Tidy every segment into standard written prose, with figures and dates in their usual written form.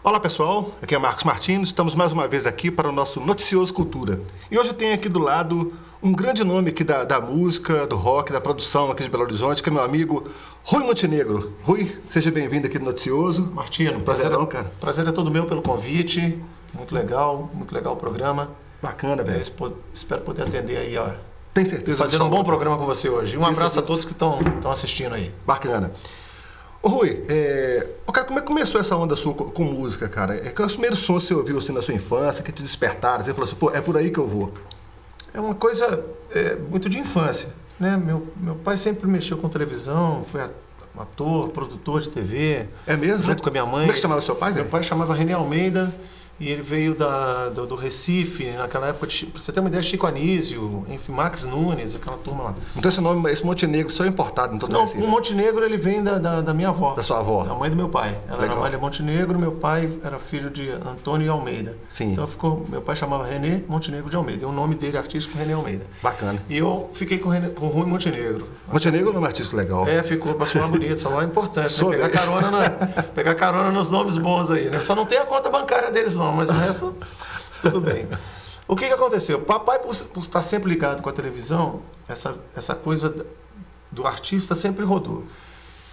Olá pessoal, aqui é Marcos Martins, estamos mais uma vez aqui para o nosso Noticioso Cultura. E hoje tem aqui do lado um grande nome aqui da música, do rock, da produção aqui de Belo Horizonte, que é meu amigo Rui Montenegro. Rui, seja bem-vindo aqui no Noticioso. Martino, cara. Prazer é todo meu pelo convite, muito legal o programa. Bacana, velho. Espero poder atender aí, ó. Tem certeza? Fazer um bom programa com você hoje. Um abraço a todos que estão assistindo aí. Bacana. Ô Rui, cara, como é que começou essa onda sua com música, cara? Quais os primeiros sons que você ouviu assim, na sua infância, que te despertaram? Você falou assim, pô, é por aí que eu vou. É uma coisa muito de infância, né? Meu pai sempre mexeu com televisão, foi ator, produtor de TV. É mesmo? Junto com a minha mãe. Como é que chamava seu pai? Meu pai chamava René Almeida. E ele veio do Recife, naquela época, pra você ter uma ideia, Chico Anísio, enfim, Max Nunes, aquela turma lá. Então esse Montenegro só é importado em todo o Recife? Não, o Montenegro ele vem da minha avó. Da sua avó? Da mãe do meu pai. Ela era Amália Montenegro, meu pai era filho de Antônio Almeida. Sim. Então meu pai chamava René Montenegro de Almeida. E o nome dele artístico René Almeida. Bacana. E eu fiquei com o Rui Montenegro. Montenegro é um nome artístico legal. Ficou pra soar bonito, só é importante, né? Pegar carona nos nomes bons aí, né? Só não tem a conta bancária deles não, mas o resto... Tudo bem. O que aconteceu? Papai, por estar sempre ligado com a televisão, essa coisa do artista sempre rodou.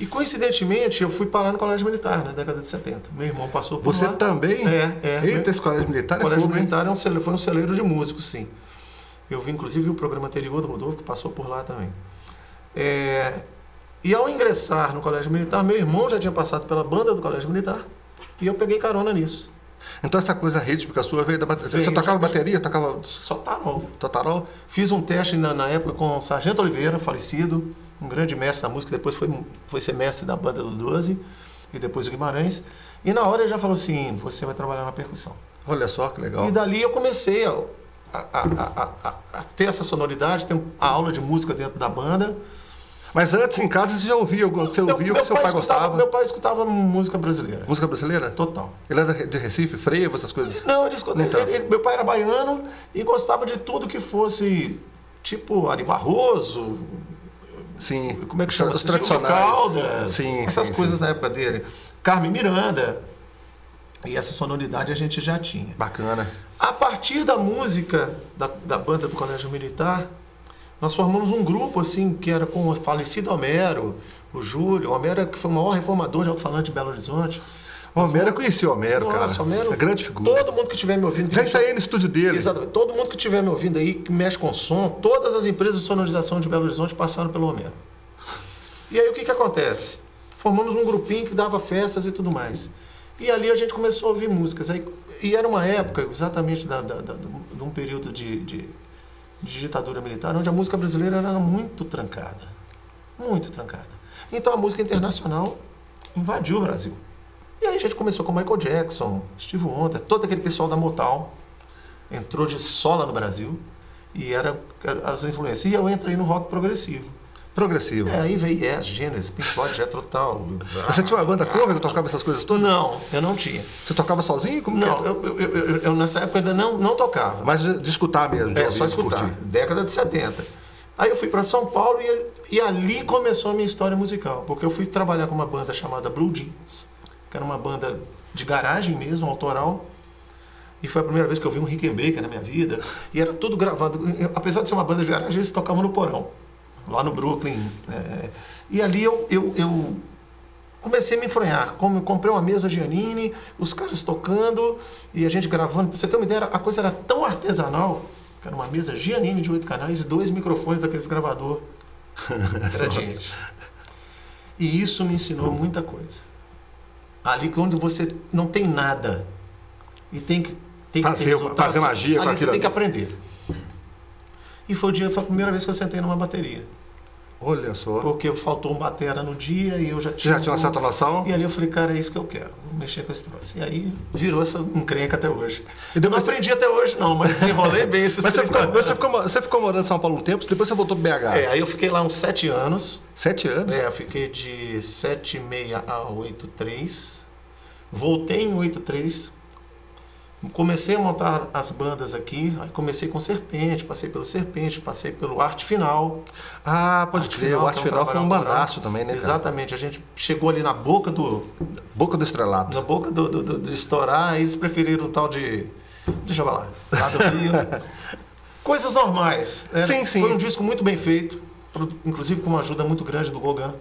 E, coincidentemente, eu fui parar no Colégio Militar, na década de 70. Meu irmão passou por lá. Você também? Eita, esse Colégio Militar O Colégio Militar foi um celeiro de músicos, sim. Eu vi, inclusive, o programa anterior do Rodolfo, que passou por lá também. E, ao ingressar no Colégio Militar, meu irmão já tinha passado pela banda do Colégio Militar, e eu peguei carona nisso. Então essa coisa rítmica sua veio da bateria. Você tocava bateria? Tocava só tarol. Tarol? Fiz um teste na época com o Sargento Oliveira, falecido, um grande mestre da música, depois foi ser mestre da banda do 12 e depois o Guimarães. E na hora ele já falou assim, você vai trabalhar na percussão. Olha só que legal. E dali eu comecei a ter essa sonoridade, ter a aula de música dentro da banda. Mas antes, em casa, você já ouvia o que seu pai gostava? Meu pai escutava música brasileira. Música brasileira? Total. Ele era de Recife, Frevo, essas coisas? Não, meu pai era baiano e gostava de tudo que fosse, tipo, Ari Barroso. Sim. Como é que chama? Os tradicionais. Caldas. Sim, essas coisas da época dele. Carmen Miranda. E essa sonoridade a gente já tinha. Bacana. A partir da música da banda do Colégio Militar, nós formamos um grupo, assim, que era com o falecido Homero, o Júlio. O Homero, que foi o maior reformador de alto-falante de Belo Horizonte. O Homero, eu conheci o Homero, Nossa, cara. Homero, é grande figura. Todo mundo que estiver me ouvindo... Já ensaiei no estúdio dele. Exatamente. Todo mundo que estiver me ouvindo aí, que mexe com som, todas as empresas de sonorização de Belo Horizonte passaram pelo Homero. E aí, o que acontece? Formamos um grupinho que dava festas e tudo mais. E ali a gente começou a ouvir músicas. E era uma época, exatamente, de um período de ditadura militar, onde a música brasileira era muito trancada. Muito trancada. Então a música internacional invadiu o Brasil. E aí a gente começou com Michael Jackson, Steve Wonder, todo aquele pessoal da Motown entrou de sola no Brasil e era as influências. E eu entrei no rock progressivo. Progressivo. Aí veio Yes, Genesis, Pink Floyd, Jethro Tull. Você tinha uma banda cover que tocava essas coisas todas? Não, eu não tinha. Você tocava sozinho? Como não, eu nessa época ainda não tocava. Mas de escutar mesmo? Só escutar. Década de 70. Aí eu fui para São Paulo e ali começou a minha história musical. Porque eu fui trabalhar com uma banda chamada Blue Jeans, que era uma banda de garagem mesmo, autoral. E foi a primeira vez que eu vi um Rickenbacker na minha vida. E era tudo gravado. Apesar de ser uma banda de garagem, eles tocavam no porão. Lá no Brooklyn. E ali eu comecei a me enfronhar. Comprei uma mesa Giannini, os caras tocando e a gente gravando. Pra você ter uma ideia, a coisa era tão artesanal, que era uma mesa Giannini de 8 canais e 2 microfones daqueles gravador gradiente. E isso me ensinou muita coisa. Ali onde você não tem nada e tem que ter resultados, fazer magia com ali aquilo. Você tem que aprender. E foi a primeira vez que eu sentei numa bateria. Olha só. Porque faltou um batera no dia e eu já tinha... Já tinha uma certa noção? E ali eu falei, cara, é isso que eu quero. Vou mexer com esse troço. E aí virou essa encrenca até hoje. Eu não aprendi até hoje não, mas enrolei bem esses Mas você ficou morando em São Paulo um tempo, depois você voltou para BH? Aí eu fiquei lá uns 7 anos. 7 anos? Eu fiquei de 7,6 a 8,3. Voltei em 8,3. Comecei a montar as bandas aqui, aí comecei com Serpente, passei pelo Arte Final. Ah, pode crer, o Arte Final foi um bandaço também, né, cara? Exatamente, a gente chegou ali na boca do... Boca do estrelato. Na boca de estourar, eles preferiram o tal de... Deixa eu falar, lá do Rio. Coisas normais, né? Sim, sim. Foi um disco muito bem feito, inclusive com uma ajuda muito grande do Gauguin.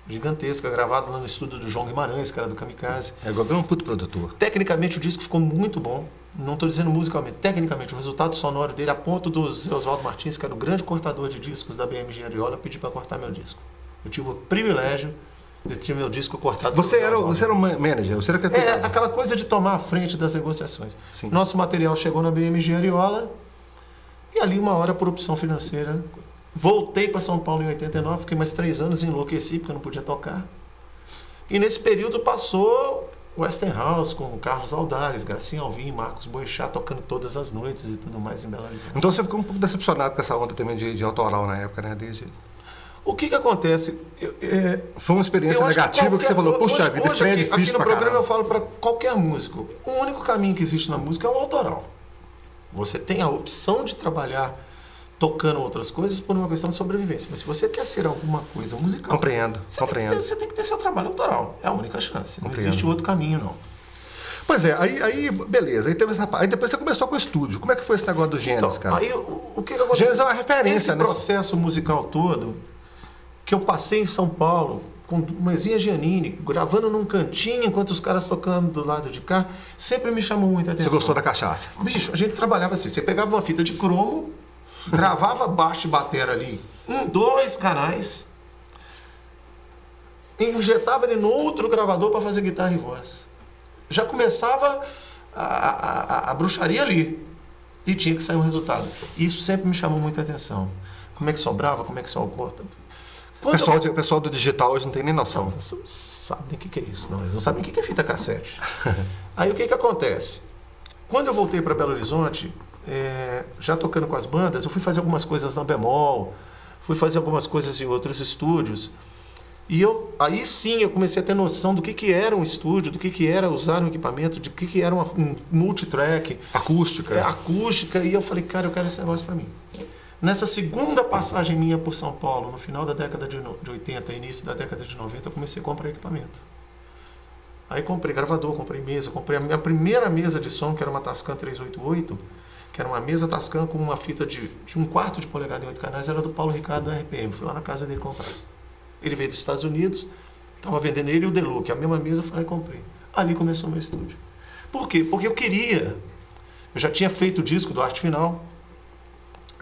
Gigantesca, gravado lá no estúdio do João Guimarães, cara do Kamikaze. É, Gauguin é um puto produtor. Tecnicamente o disco ficou muito bom. Não estou dizendo musicalmente, tecnicamente, o resultado sonoro dele, a ponto do Zé Oswaldo Martins, que era o grande cortador de discos da BMG Ariola, pedir para cortar meu disco. Eu tive o privilégio de ter meu disco cortado. Você era o manager, você era É aquela coisa de tomar a frente das negociações. Sim. Nosso material chegou na BMG Ariola e ali uma hora por opção financeira. Voltei para São Paulo em 89, fiquei mais 3 anos, enlouqueci porque eu não podia tocar. E nesse período passou Westinghouse com Carlos Aldares, Gracinha Alvim, Marcos Boechat tocando todas as noites e tudo mais em Belo Horizonte. Então você ficou um pouco decepcionado com essa onda também de autoral na época, né? O que acontece? Foi uma experiência negativa que você falou, puxa vida, isso é difícil aqui no pra programa caramba. eu falo para qualquer músico, o único caminho que existe na música é o autoral. Você tem a opção de trabalhar tocando outras coisas por uma questão de sobrevivência. Mas se você quer ser alguma coisa musical... Compreendo. Você tem que ter seu trabalho autoral. É a única chance. Não Compreendo. existe outro caminho, não. Pois é, aí beleza, aí depois você começou com o estúdio. Como é que foi esse negócio do Gênesis, Então, cara? aí o que aconteceu? Gênesis é uma referência, Esse né? processo musical todo, que eu passei em São Paulo, com Mezinha Giannini, gravando num cantinho, enquanto os caras tocando do lado de cá, sempre me chamou muita atenção. Você gostou da cachaça? Bicho, a gente trabalhava assim, você pegava uma fita de cromo, gravava baixo e batera ali em 2 canais, injetava ele no outro gravador para fazer guitarra e voz. Já começava a bruxaria ali e tinha que sair um resultado. Isso sempre me chamou muita atenção. Como é que sobrava, como é que sobrou. O pessoal do digital hoje não tem nem noção. Eles não sabem nem o que é isso, não. Eles não sabem o que é fita cassete. Aí o que acontece? Quando eu voltei para Belo Horizonte, já tocando com as bandas, eu fui fazer algumas coisas na Bemol, fui fazer algumas coisas em outros estúdios. E aí sim eu comecei a ter noção do que era um estúdio, do que era usar um equipamento, de que era um multitrack. Acústica. Acústica. E eu falei, cara, eu quero esse negócio para mim. Nessa segunda passagem minha por São Paulo, no final da década de 80, início da década de 90, eu comecei a comprar equipamento. Aí comprei gravador, comprei mesa, comprei a minha primeira mesa de som, que era uma Tascam 388, que era uma mesa Tascam com uma fita de 1/4 de polegada em 8 canais, era do Paulo Ricardo da RPM. Fui lá na casa dele comprar. Ele veio dos Estados Unidos, estava vendendo ele e o Deluxe, a mesma mesa, eu fui lá e comprei. Ali começou o meu estúdio. Por quê? Porque eu já tinha feito o disco do Arte Final,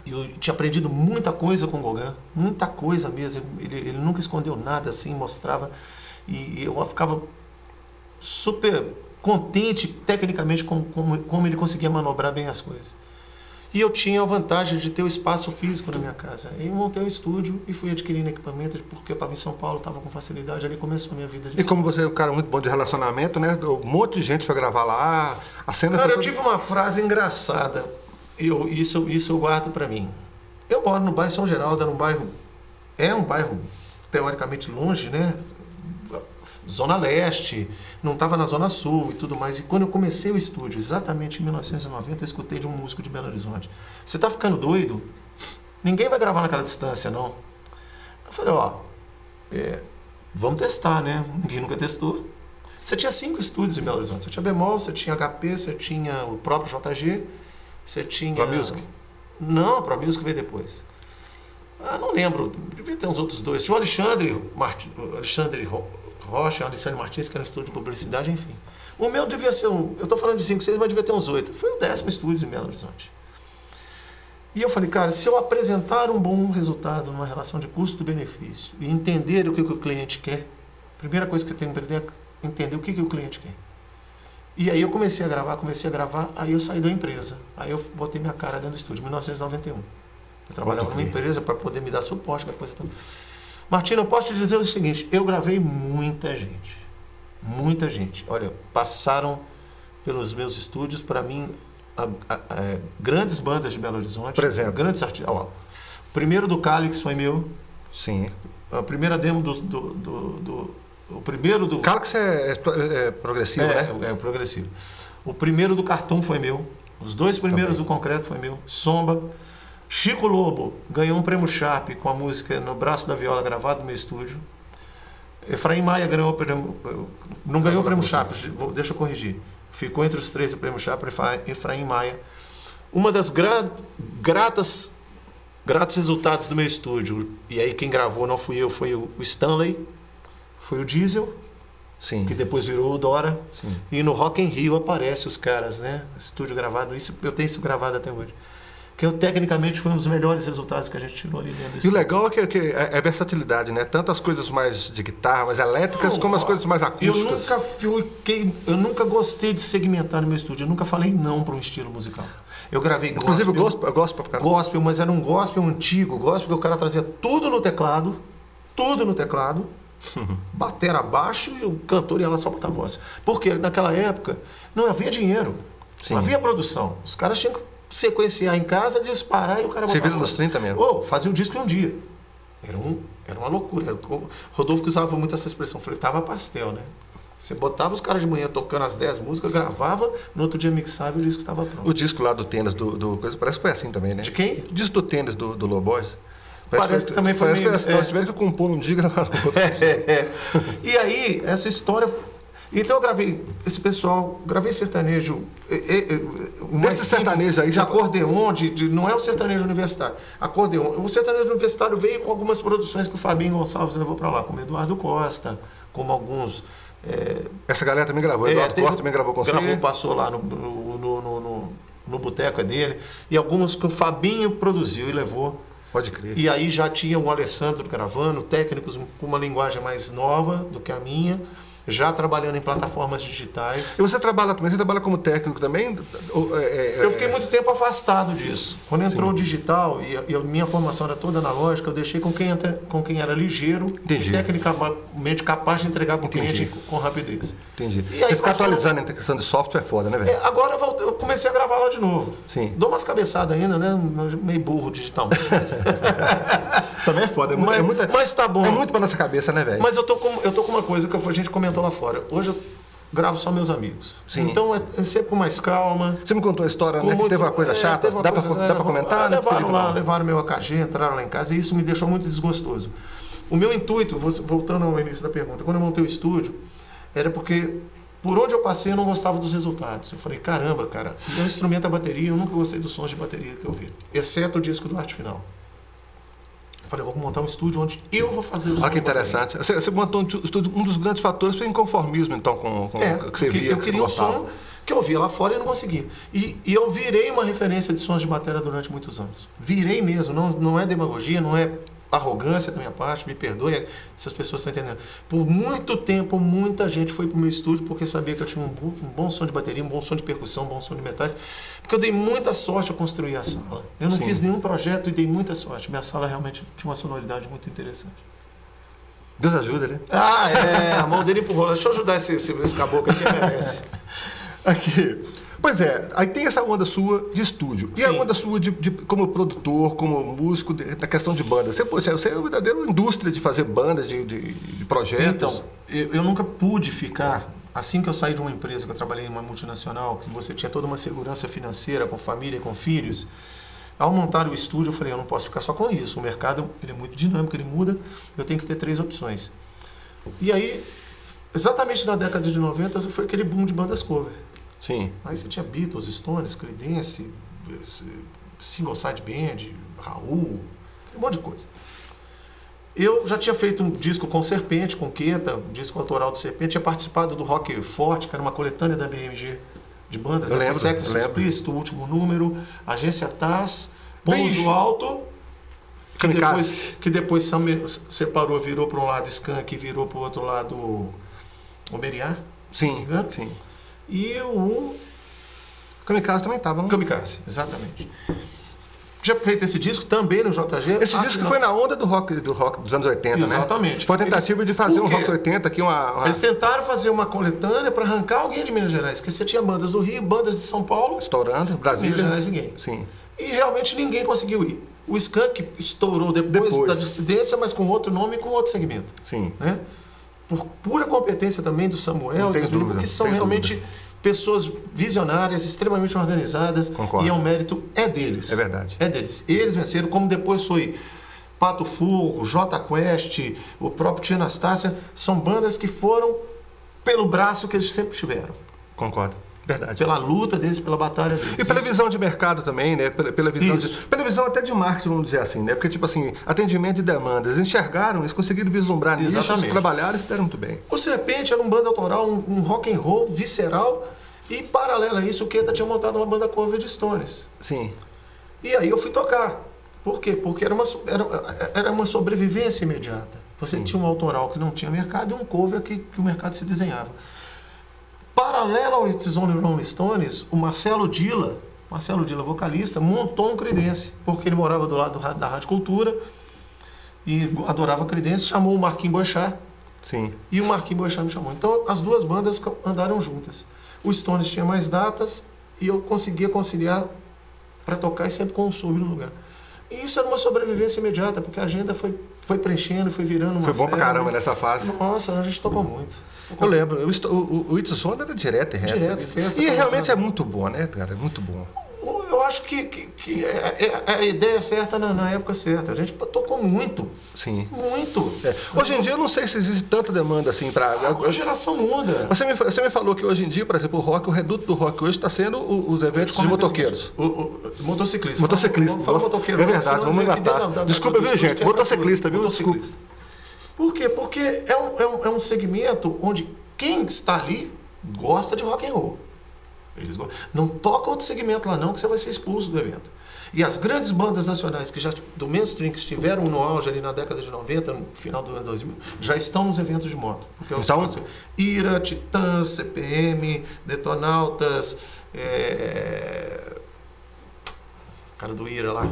e eu tinha aprendido muita coisa com o Gauguin, muita coisa mesmo. Ele nunca escondeu nada assim, mostrava. E eu ficava super contente tecnicamente com como ele conseguia manobrar bem as coisas. E eu tinha a vantagem de ter o espaço físico na minha casa. Aí eu montei um estúdio e fui adquirindo equipamento, porque eu estava em São Paulo, estava com facilidade, ali começou a minha vida. E como você é um cara muito bom de relacionamento, né? Um monte de gente foi gravar lá, a cena... Cara, eu tive uma frase engraçada, isso eu guardo para mim. Eu moro no bairro São Geraldo, é um bairro teoricamente longe, né? Zona Leste, não estava na Zona Sul e tudo mais. E quando eu comecei o estúdio, exatamente em 1990, eu escutei de um músico de Belo Horizonte: você tá ficando doido? Ninguém vai gravar naquela distância, não. Eu falei, vamos testar, né? Ninguém nunca testou. Você tinha 5 estúdios em Belo Horizonte. Você tinha Bemol, você tinha HP, você tinha o próprio JG, você tinha... Pro Music? Não, Pro Music veio depois. Não lembro, devia ter uns outros 2. Tinha o Alexandre Rocha, Alexandre Martins, que era um estúdio de publicidade, enfim. O meu devia ser eu estou falando de 5, 6, mas devia ter uns 8. Foi o 10º estúdio em Belo Horizonte. E eu falei, cara, se eu apresentar um bom resultado numa relação de custo-benefício e entender o que o cliente quer, a primeira coisa que você tem que aprender é entender o que o cliente quer. E aí eu comecei a gravar, aí eu saí da empresa. Aí eu botei minha cara dentro do estúdio, em 1991. Eu trabalhava numa empresa para poder me dar suporte, aquela coisa toda. Martino, eu posso te dizer o seguinte, eu gravei muita gente. Muita gente. Olha, passaram pelos meus estúdios, para mim, grandes bandas de Belo Horizonte. Por exemplo? Grandes artistas. O primeiro do Calix foi meu. Sim. A primeira demo do O primeiro do... Calyx é progressivo, né? É o progressivo. O primeiro do Cartoon foi meu. Os 2 primeiros do Concreto foi meu. Somba. Chico Lobo ganhou um prêmio Sharp com a música No Braço da Viola, gravado no meu estúdio. Efraim Maia ganhou o prêmio... Não ganhou o prêmio Sharp, deixa eu corrigir. Ficou entre os 3 do prêmio Sharp, Efraim Maia. Uma das gratos resultados do meu estúdio, e aí quem gravou não fui eu, foi o Stanley, foi o Diesel, Sim. que depois virou o Dora. Sim. E no Rock in Rio aparece os caras, né? Estúdio gravado, isso, eu tenho isso gravado até hoje. Que tecnicamente foi um dos melhores resultados que a gente tirou ali dentro do E o estúdio. legal é que é versatilidade, né? Tanto as coisas mais de guitarra, mais elétricas, como as coisas mais acústicas. Eu nunca gostei de segmentar no meu estúdio, eu nunca falei não para um estilo musical. Eu gravei gospel. Inclusive gospel pra caramba. Gospel, mas era um gospel antigo, gospel que o cara trazia tudo no teclado, batera abaixo e o cantor ia lá só botar a voz. Porque naquela época não havia dinheiro, não havia produção. Os caras tinham que sequenciar em casa, disparar e o cara Você botar vira nos 30 mesmo. Ou fazia o disco em um dia. Era uma loucura. O Rodolfo que usava muito essa expressão, fritava pastel, né? Você botava os caras de manhã tocando as 10 músicas, gravava, no outro dia mixava e o disco estava pronto. O disco lá do tênis do coisa, parece que foi assim também, né? De quem? O disco do tênis do Lobois. Parece que também foi meio... meio... Nós tivemos que compor um dia e gravar no outro. E aí, essa história... Então eu gravei esse pessoal, gravei sertanejo... Esse sertanejo aí... De acordeon, não é o sertanejo universitário. Acordeon. O sertanejo universitário veio com algumas produções que o Fabinho Gonçalves levou para lá, como Eduardo Costa, como alguns... Essa galera também gravou, Eduardo Costa também gravou com você. Gravou, passou lá no boteco dele. E alguns que o Fabinho produziu e levou. Pode crer. E aí já tinha o Alessandro gravando, técnicos com uma linguagem mais nova do que a minha, já trabalhando em plataformas digitais. E você trabalha como técnico também? Eu fiquei muito tempo afastado disso. Quando entrou o digital e a minha formação era toda analógica, eu deixei com quem era ligeiro Entendi. e tecnicamente capaz de entregar para o cliente com rapidez. Entendi. E aí você ficar atualizando a questão de software é foda, né, velho? Agora eu comecei a gravar lá de novo. Sim. Dou umas cabeçadas ainda, né? Meio burro digitalmente. Também é foda. Mas tá bom. É muito pra nossa cabeça, né, velho? Mas eu tô com uma coisa que a gente comentou lá fora. Hoje eu gravo só meus amigos. Sim. Então é sempre com mais calma. Você me contou a história, né? Que teve uma coisa chata. Dá pra comentar? Levaram meu AKG, entraram lá em casa e isso me deixou muito desgostoso. O meu intuito, voltando ao início da pergunta, quando eu montei o estúdio, era porque por onde eu passei eu não gostava dos resultados. Eu falei, caramba, cara, meu instrumento é bateria, eu nunca gostei dos sons de bateria que eu vi, exceto o disco do Arte Final. Eu falei, vou montar um estúdio onde eu vou fazer os sons. Olha que interessante. Você montou um estúdio, um dos grandes fatores foi o inconformismo, então, com o que você via. Eu queria um som que eu via lá fora e não conseguia. E eu virei uma referência de sons de bateria durante muitos anos. Virei mesmo, não é demagogia, não é arrogância da minha parte, me perdoe se as pessoas estão entendendo. Por muito tempo, muita gente foi pro meu estúdio porque sabia que eu tinha um bom som de bateria, um bom som de percussão, um bom som de metais, porque eu dei muita sorte a construir a sala. Eu não fiz nenhum projeto e dei muita sorte. Minha sala realmente tinha uma sonoridade muito interessante. Deus ajuda, né? A mão dele empurrou. Deixa eu ajudar esse caboclo aqui que merece. Aqui. Pois é, aí tem essa onda sua de estúdio. E Sim. a onda sua como produtor, como músico, na questão de banda. Você é uma verdadeira indústria de fazer bandas, de projetos. Então, eu nunca pude ficar... Assim que eu saí de uma empresa, que eu trabalhei em uma multinacional, que você tinha toda uma segurança financeira, com família, com filhos, ao montar o estúdio, eu falei, eu não posso ficar só com isso. O mercado ele é muito dinâmico, ele muda, eu tenho que ter 3 opções. E aí, exatamente na década de 90, foi aquele boom de bandas cover. Sim. Aí você tinha Beatles, Stones, Creedence, Single Side Band, Raul, um monte de coisa. Eu já tinha feito um disco com Serpente, com Queta, um disco autoral do Serpente, tinha participado do Rock Forte, que era uma coletânea da BMG de bandas, eu lembro, Sexo Explícito, o último número, Agência TAS, Pouso Alto, que depois separou, virou para um lado Skank, virou para o outro lado o Meriá. Sim, sim. E o Kamikaze também estava, não? Kamikaze, exatamente. Já feito esse disco também no JG. Esse disco foi na onda do rock dos anos 80, né? Exatamente. Foi a tentativa de fazer um rock 80 aqui, Eles tentaram fazer uma coletânea para arrancar alguém de Minas Gerais, porque você tinha bandas do Rio, bandas de São Paulo. Estourando, Brasília. Minas Gerais ninguém. Sim. E realmente ninguém conseguiu ir. O Skank estourou depois da dissidência, mas com outro nome e com outro segmento. Sim. Né? por pura competência também do Samuel, Não tem dúvida, porque são tem realmente pessoas visionárias, extremamente organizadas. Concordo. E o mérito é deles. É verdade. É deles. Eles venceram, como depois foi Pato Fu, Jota Quest, o próprio Tia Anastácia, são bandas que foram pelo braço que eles sempre tiveram. Concordo. Verdade. Pela luta deles, pela batalha deles. E pela visão de mercado também, né? Pela visão Isso. pela visão até de marketing, vamos dizer assim, né? Porque, tipo assim, atendimento de demandas, eles enxergaram, eles conseguiram vislumbrar nisso, Exatamente. trabalharam e se deram muito bem. O Serpente era um banda autoral, um rock and roll visceral, e paralelo a isso, o Queta tinha montado uma banda cover de Stones. Sim. E aí eu fui tocar. Por quê? Porque era uma sobrevivência imediata. Você tinha um autoral que não tinha mercado e um cover que o mercado se desenhava. Paralelo ao It's Only Rolling Stones, o Marcelo Dilla, vocalista, montou um Creedence, porque ele morava do lado da Rádio Cultura e adorava Creedence, chamou o Marquinhos Boechat. Sim. E o Marquinhos Boechat me chamou. Então as duas bandas andaram juntas. O Stones tinha mais datas e eu conseguia conciliar para tocar e sempre com um sub no lugar. E isso era uma sobrevivência imediata, porque a agenda foi preenchendo, foi virando uma Foi bom pra febre. caramba nessa fase. Nossa, a gente tocou muito. Eu lembro, o It's Only era direto e reto. Direto, festa, e caramba. realmente é muito bom, né, cara? É muito bom. Eu acho que é a ideia certa na época certa. A gente tocou muito. Sim. Muito. Hoje em dia eu não sei se existe tanta demanda assim para. A geração muda. Você me falou que hoje em dia, por exemplo, o reduto do rock hoje está sendo os eventos de motoqueiros. Motociclista. Motociclista. Fala motoqueiro. É verdade, vamos me matar. Desculpa, viu, gente? Motociclista, viu? Desculpa. Por quê? Porque é um segmento onde quem está ali gosta de rock and roll. Eles não toca outro segmento lá não, que você vai ser expulso do evento. E as grandes bandas nacionais que já do mainstream que estiveram no auge ali na década de 90, no final dos anos 2000, já estão nos eventos de moto. Porque então, Ira, Titãs, CPM, Detonautas, cara do Ira lá.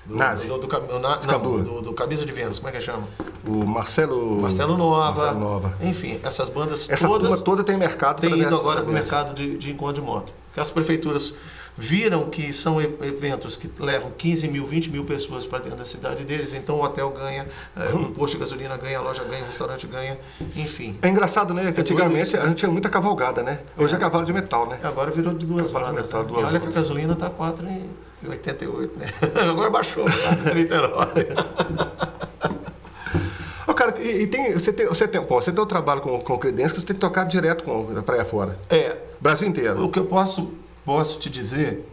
Nazi. Do Camisa de Vênus, como é que chama? O Marcelo Nova. Enfim, essas bandas essa todas... turma toda tem mercado. Tem ido agora para o mercado de encontro de moto. Porque as prefeituras viram que são eventos que levam 15 mil, 20 mil pessoas para dentro da cidade deles, então o hotel ganha, o posto de gasolina ganha, a loja ganha, o restaurante ganha, enfim. É engraçado, né? Que antigamente a gente tinha muita cavalgada, né? Hoje é cavalo de metal, né? Agora virou de duas rodas. Né? E olha que a gasolina está 4,88, né? Agora baixou, 4,39. Cara, você tem um trabalho com o Creedence que você tem que tocar direto para aí fora. Brasil inteiro. O que eu posso te dizer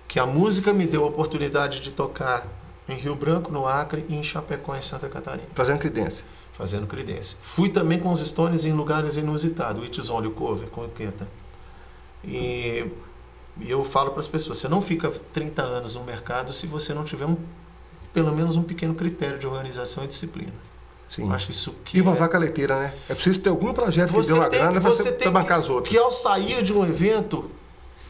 que a música me deu a oportunidade de tocar em Rio Branco, no Acre e em Chapecó, em Santa Catarina. Fazendo Creedence. Fazendo Creedence. Fui também com os Stones em lugares inusitados. O It's Only, o cover, com o Queta. E eu falo para as pessoas, você não fica 30 anos no mercado se você não tiver pelo menos um pequeno critério de organização e disciplina. Sim. Eu acho isso que e uma vaca leiteira, né? É preciso ter algum projeto que dê uma grana para bancar as outras. Que ao sair de um evento,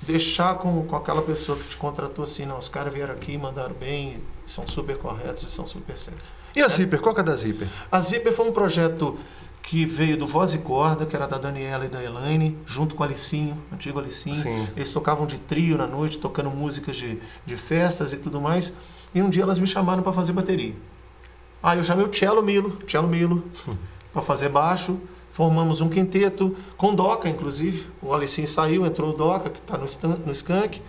deixar com aquela pessoa que te contratou assim, não, os caras vieram aqui e mandaram bem, são super corretos e são super sérios. E a Zipper? Qual que é da Zipper? A Zipper foi um projeto que veio do Voz e Corda, que era da Daniela e da Elaine, junto com o Alicinho, antigo Alicinho. Sim. Eles tocavam de trio na noite, tocando músicas de festas e tudo mais. E um dia elas me chamaram para fazer bateria. Aí eu chamei o Cello Milo, para fazer baixo. Formamos um quinteto, com Doca, inclusive. O Alicinho saiu, entrou o Doca, que está no Skank.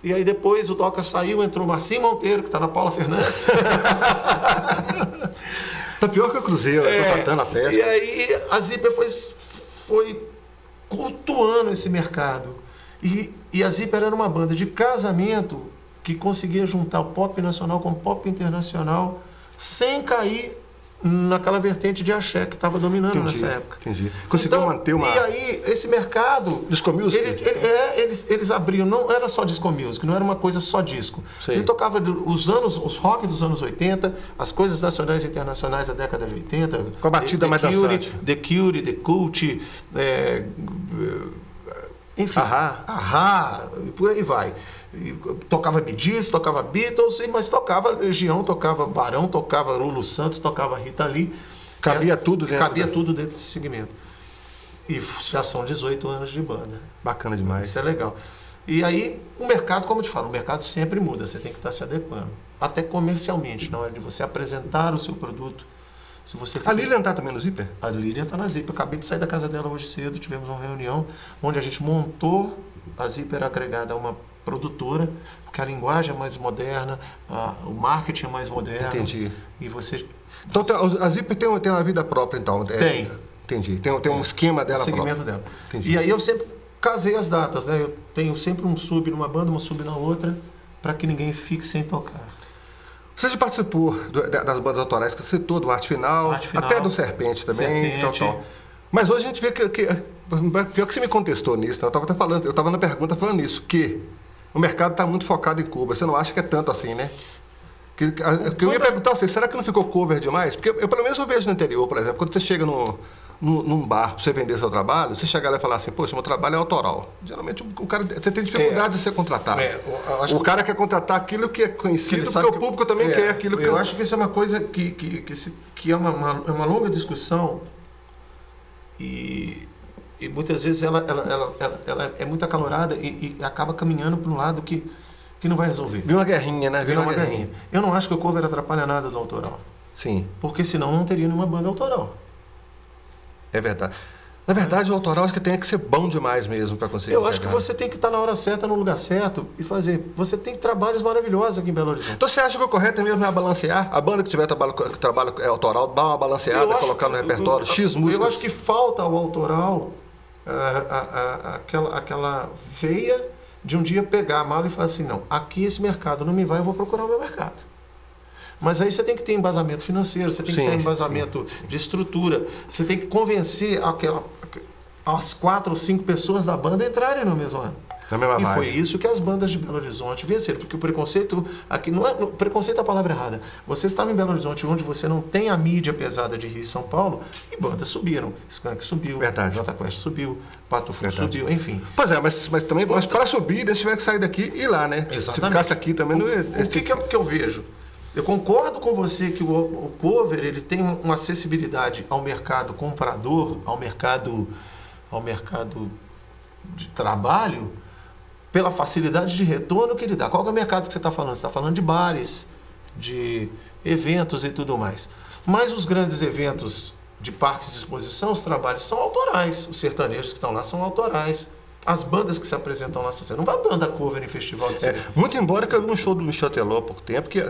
E aí depois o Doca saiu, entrou o Marcinho Monteiro, que está na Paula Fernandes. Tá pior que o Cruzeiro, tratando a festa. E aí a Zipper foi cultuando esse mercado. E a Zipper era uma banda de casamento que conseguia juntar o pop nacional com o pop internacional sem cair naquela vertente de axé que estava dominando nessa época. Entendi. Conseguiu manter uma... E aí, esse mercado... Disco Music? Eles abriam, não era só Disco Music, não era uma coisa só disco. Sei. Ele tocava os rock dos anos 80, as coisas nacionais e internacionais da década de 80. Com a batida mais dançante. The Cure, The Cult, enfim, Ahá, e por aí vai. E tocava Bee Gees, tocava Beatles, mas tocava Legião, tocava Barão, tocava Lulu Santos, tocava Rita Lee. Cabia tudo tudo dentro desse segmento. E já são 18 anos de banda. Bacana demais. Isso é legal. E aí, o mercado, como eu te falo, o mercado sempre muda, você tem que estar se adequando. Até comercialmente, na hora de você apresentar o seu produto, Se você A Lilian tá também no Zíper? A Lilian está na Zíper. Eu acabei de sair da casa dela hoje cedo, tivemos uma reunião onde a gente montou a Zíper agregada a uma produtora, porque a linguagem é mais moderna, o marketing é mais moderno. Entendi. E você... Então a Zíper tem uma vida própria, então? Tem. Entendi. Tem um esquema dela próprio. segmento dela. Entendi. E aí eu sempre casei as datas, né? Eu tenho sempre um sub numa banda, uma sub na outra, para que ninguém fique sem tocar. Você já participou das bandas autorais que você citou, do Arte Final, até do Serpente também, tal. Mas hoje a gente vê que pior que você me contestou nisso, né? Eu estava na pergunta falando isso, que o mercado está muito focado em cover. Você não acha que é tanto assim, né? Que eu ia perguntar assim, será que não ficou cover demais? Porque eu pelo menos eu vejo no interior, por exemplo, quando você chega num bar para você vender seu trabalho, você chegar lá e falar assim, poxa, meu trabalho é autoral. Geralmente o cara, você tem dificuldade de ser contratado. O cara quer contratar aquilo que é conhecido, porque o público também quer aquilo que... Eu acho que isso é uma coisa que é uma longa discussão e muitas vezes ela é muito acalorada e acaba caminhando para um lado que não vai resolver. Vira uma guerrinha, né? Vira uma guerrinha. Eu não acho que o cover atrapalha nada do autoral. Sim. Porque senão não teria nenhuma banda autoral. É verdade. Na verdade, o autoral acho que tem que ser bom demais mesmo para conseguir. Eu acho que você tem que estar na hora certa, no lugar certo e fazer. Você tem trabalhos maravilhosos aqui em Belo Horizonte. Então você acha que o correto mesmo é balancear? A banda que tiver trabalho autoral, dá uma balanceada, colocar no repertório X músicas? Eu acho que falta ao autoral aquela veia de um dia pegar a mala e falar assim, não, aqui esse mercado não me vai, eu vou procurar o meu mercado. Mas aí você tem que ter embasamento financeiro, você tem que ter embasamento de estrutura, você tem que convencer as 4 ou 5 pessoas da banda a entrarem no mesmo ano. E foi isso que as bandas de Belo Horizonte venceram, porque o preconceito, aqui não é, preconceito é a palavra errada. Você estava em Belo Horizonte, onde você não tem a mídia pesada de Rio e São Paulo, e bandas subiram. Skank subiu, Jota Quest subiu, Pato Fu subiu, enfim. Pois é, mas também para subir, eles tiveram que sair daqui e ir lá, né? Exatamente. Se ficasse aqui também não ia... O que eu vejo? Eu concordo com você que o cover ele tem uma acessibilidade ao mercado comprador, ao mercado de trabalho, pela facilidade de retorno que ele dá. Qual é o mercado que você está falando? Você está falando de bares, de eventos e tudo mais. Mas os grandes eventos de parques de exposição, os trabalhos são autorais. Os sertanejos que estão lá são autorais. As bandas que se apresentam lá, você não vai banda cover em festival de cinema. Muito embora que eu vi um show do Michel Teló há pouco tempo, que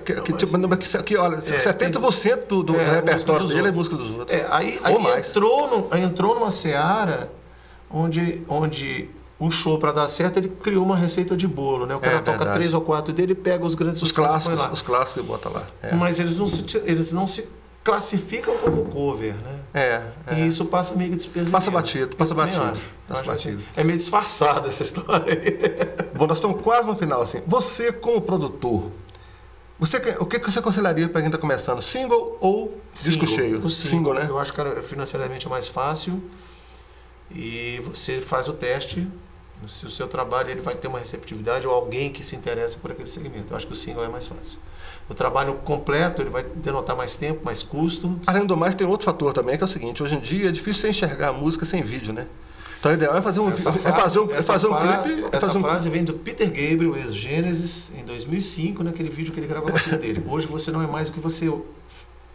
olha, 70% do repertório dele é música dos outros. Aí entrou numa seara onde o show, para dar certo, ele criou uma receita de bolo, né? O cara toca 3 ou 4 dele e pega os grandes clássicos, os clássicos e bota lá. Mas eles não se classificam como cover, né? E isso passa meio despercebido. Passa batido. É meio disfarçada essa história aí. Bom, nós estamos quase no final, assim. Você, como produtor, o que você aconselharia para quem está começando? Single ou disco cheio? O single, né? Eu acho que financeiramente é mais fácil e você faz o teste. Se o seu trabalho ele vai ter uma receptividade ou alguém que se interessa por aquele segmento. Eu acho que o single é mais fácil. O trabalho completo ele vai denotar mais tempo, mais custo. Além do mais, tem outro fator também, que é o seguinte: hoje em dia é difícil você enxergar a música sem vídeo, né? Então o ideal é fazer um clipe. Essa frase vem do Peter Gabriel, ex-Genesis, em 2005, naquele vídeo que ele gravou com a filha dele. Hoje você não é mais o que você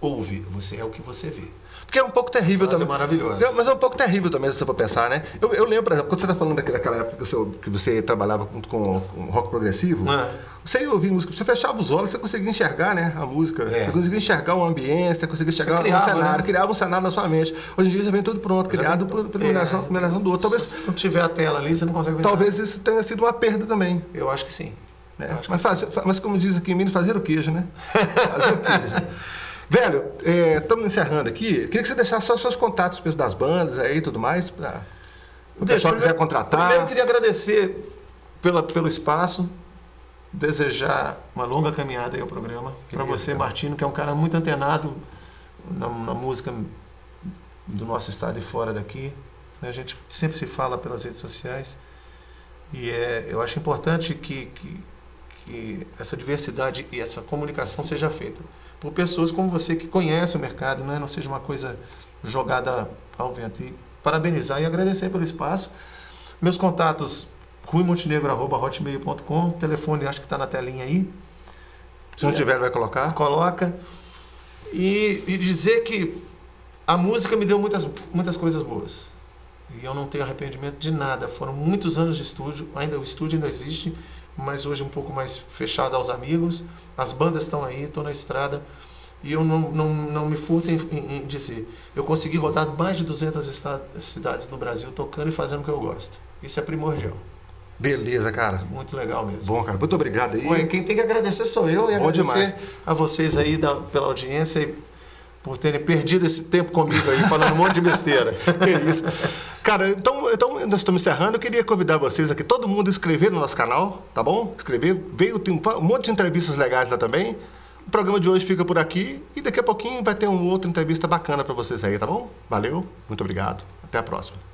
ouve, você é o que você vê. Porque é um pouco terrível também. É maravilhosa. Mas é um pouco terrível também, se você for pensar, né? Eu lembro, por exemplo, quando você está falando daquela época que você trabalhava com rock progressivo, você ia ouvir música, você fechava os olhos, você conseguia enxergar, né, a música. Você conseguia enxergar o ambiente, você conseguia enxergar um cenário, né? Criava um cenário na sua mente. Hoje em dia já vem tudo pronto, criado pela iluminação do outro. Talvez, se não tiver a tela ali, você não consegue ver. Talvez isso tenha sido uma perda também. Eu acho que sim. Mas como diz aqui em Minas, fazer o queijo, né? Fazer o queijo. Velho, estamos encerrando aqui. Queria que você deixasse só os seus contatos das bandas aí e tudo mais, para o pessoal quiser contratar. Primeiro, eu queria agradecer pelo espaço, desejar uma longa caminhada aí ao programa. Para você, Martino, que é um cara muito antenado na música do nosso estado e fora daqui. A gente sempre se fala pelas redes sociais. E eu acho importante que essa diversidade e essa comunicação seja feita por pessoas como você que conhece o mercado, né? Não seja uma coisa jogada ao vento. E parabenizar e agradecer pelo espaço. Meus contatos, ruimontenegro@hotmail.com, o telefone acho que está na telinha aí. Se não tiver, vai colocar? Coloca. E dizer que A música me deu muitas coisas boas. E eu não tenho arrependimento de nada. Foram muitos anos de estúdio. O estúdio ainda existe, mas hoje um pouco mais fechado aos amigos. As bandas estão aí, estou na estrada. E eu não me furto em dizer. Eu consegui rodar mais de 200 cidades no Brasil tocando e fazendo o que eu gosto. Isso é primordial. Beleza, cara. Muito legal mesmo. Bom, cara, muito obrigado aí. Ué, quem tem que agradecer sou eu. E bom agradecer demais a vocês aí pela audiência e por terem perdido esse tempo comigo aí, falando um monte de besteira. Que isso. Cara, então nós estamos encerrando. Eu queria convidar vocês aqui, todo mundo, a inscrever no nosso canal, tá bom? Inscrever. Tem um monte de entrevistas legais lá também. O programa de hoje fica por aqui e daqui a pouquinho vai ter uma outra entrevista bacana para vocês aí, tá bom? Valeu, muito obrigado. Até a próxima.